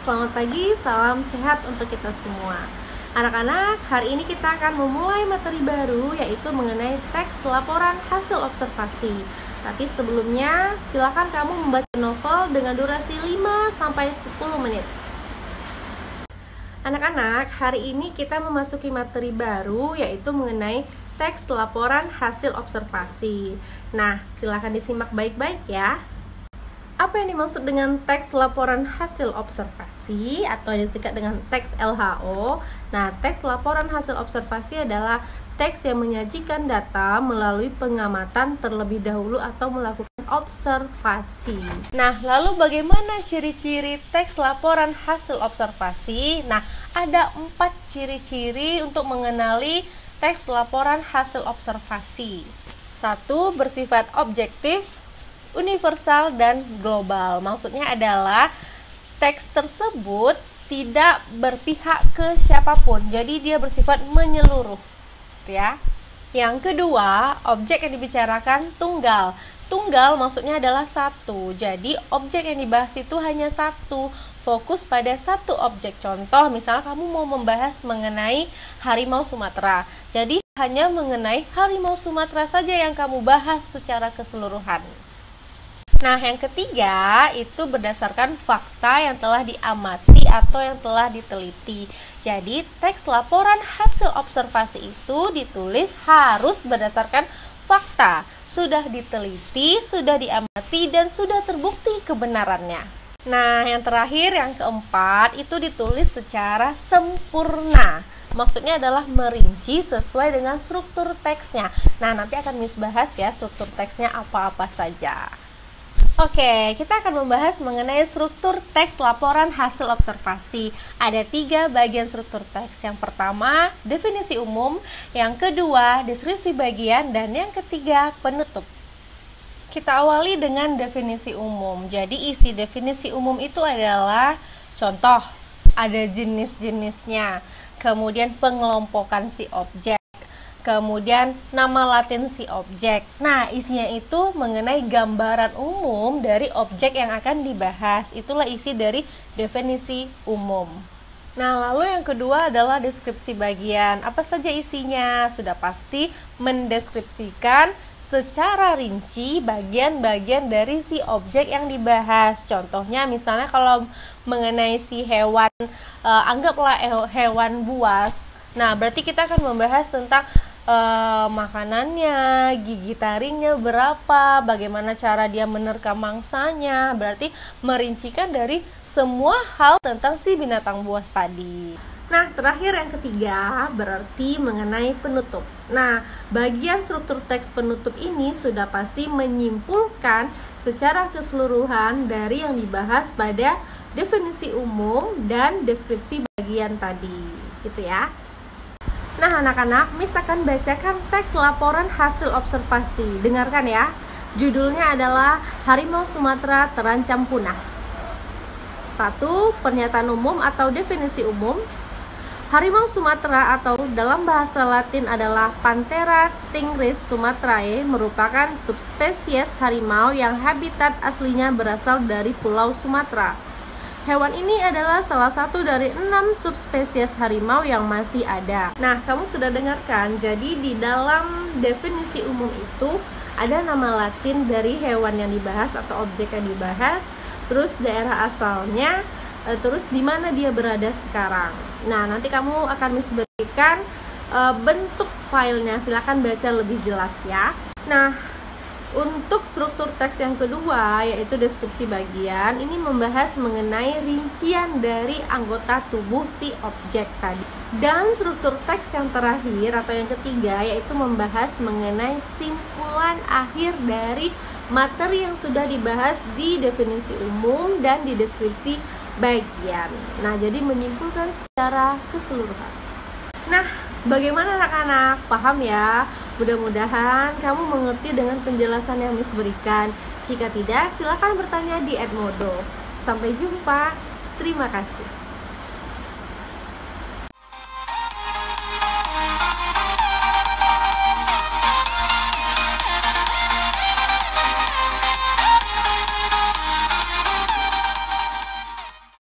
selamat pagi, salam sehat untuk kita semua. Anak-anak, hari ini kita akan memulai materi baru, yaitu mengenai teks laporan hasil observasi. Tapi sebelumnya, silakan kamu membaca novel dengan durasi 5-10 menit. Anak-anak, hari ini kita memasuki materi baru, yaitu mengenai teks laporan hasil observasi. Nah, silakan disimak baik-baik ya. Apa yang dimaksud dengan teks laporan hasil observasi atau disingkat dengan teks LHO? Nah, teks laporan hasil observasi adalah teks yang menyajikan data melalui pengamatan terlebih dahulu atau melakukan observasi. Nah, lalu bagaimana ciri-ciri teks laporan hasil observasi? Nah, ada 4 ciri-ciri untuk mengenali teks laporan hasil observasi. 1. Bersifat objektif, universal, dan global. Maksudnya adalah teks tersebut tidak berpihak ke siapapun, jadi dia bersifat menyeluruh, ya. Yang kedua, objek yang dibicarakan tunggal. Tunggal maksudnya adalah satu, jadi objek yang dibahas itu hanya satu, fokus pada satu objek. Contoh, misalnya kamu mau membahas mengenai harimau Sumatera, jadi hanya mengenai harimau Sumatera saja yang kamu bahas secara keseluruhan. Nah, yang ketiga itu berdasarkan fakta yang telah diamati atau yang telah diteliti. Jadi, teks laporan hasil observasi itu ditulis harus berdasarkan fakta, sudah diteliti, sudah diamati, dan sudah terbukti kebenarannya. Nah, yang terakhir, yang keempat, itu ditulis secara sempurna. Maksudnya adalah merinci sesuai dengan struktur teksnya. Nah, nanti akan Miss bahas ya struktur teksnya apa-apa saja. Oke, kita akan membahas mengenai struktur teks laporan hasil observasi. Ada 3 bagian struktur teks. Yang pertama, definisi umum. Yang kedua, deskripsi bagian. Dan yang ketiga, penutup. Kita awali dengan definisi umum. Jadi, isi definisi umum itu adalah contoh, ada jenis-jenisnya. Kemudian pengelompokan si objek. Kemudian nama latin si objek. Nah, isinya itu mengenai gambaran umum dari objek yang akan dibahas. Itulah isi dari definisi umum. Nah, lalu yang kedua adalah deskripsi bagian. Apa saja isinya? Sudah pasti mendeskripsikan secara rinci bagian-bagian dari si objek yang dibahas. Contohnya misalnya kalau mengenai si hewan, anggaplah hewan buas. Nah, berarti kita akan membahas tentang makanannya, gigi taringnya berapa, bagaimana cara dia menerkam mangsanya. Berarti merincikan dari semua hal tentang si binatang buas tadi. Nah, terakhir yang ketiga berarti mengenai penutup. Nah, bagian struktur teks penutup ini sudah pasti menyimpulkan secara keseluruhan dari yang dibahas pada definisi umum dan deskripsi bagian tadi. Gitu ya. Nah, anak-anak, Miss akan bacakan teks laporan hasil observasi. Dengarkan ya. Judulnya adalah Harimau Sumatera Terancam Punah. 1. Pernyataan umum atau definisi umum. Harimau Sumatera atau dalam bahasa Latin adalah Panthera tigris sumatrae merupakan subspesies harimau yang habitat aslinya berasal dari Pulau Sumatera. Hewan ini adalah salah satu dari 6 subspesies harimau yang masih ada. Nah, kamu sudah dengarkan, jadi di dalam definisi umum itu ada nama latin dari hewan yang dibahas atau objek yang dibahas, terus daerah asalnya, terus di mana dia berada sekarang. Nah, nanti kamu akan Miss berikan bentuk filenya, silahkan baca lebih jelas ya. Nah, untuk struktur teks yang kedua, yaitu deskripsi bagian, ini membahas mengenai rincian dari anggota tubuh si objek tadi. Dan struktur teks yang terakhir atau yang ketiga, yaitu membahas mengenai simpulan akhir dari materi yang sudah dibahas di definisi umum dan di deskripsi bagian. Nah, jadi menyimpulkan secara keseluruhan. Nah, bagaimana anak-anak? Paham ya? Mudah-mudahan kamu mengerti dengan penjelasan yang Miss berikan. Jika tidak, silakan bertanya di Edmodo. Sampai jumpa. Terima kasih.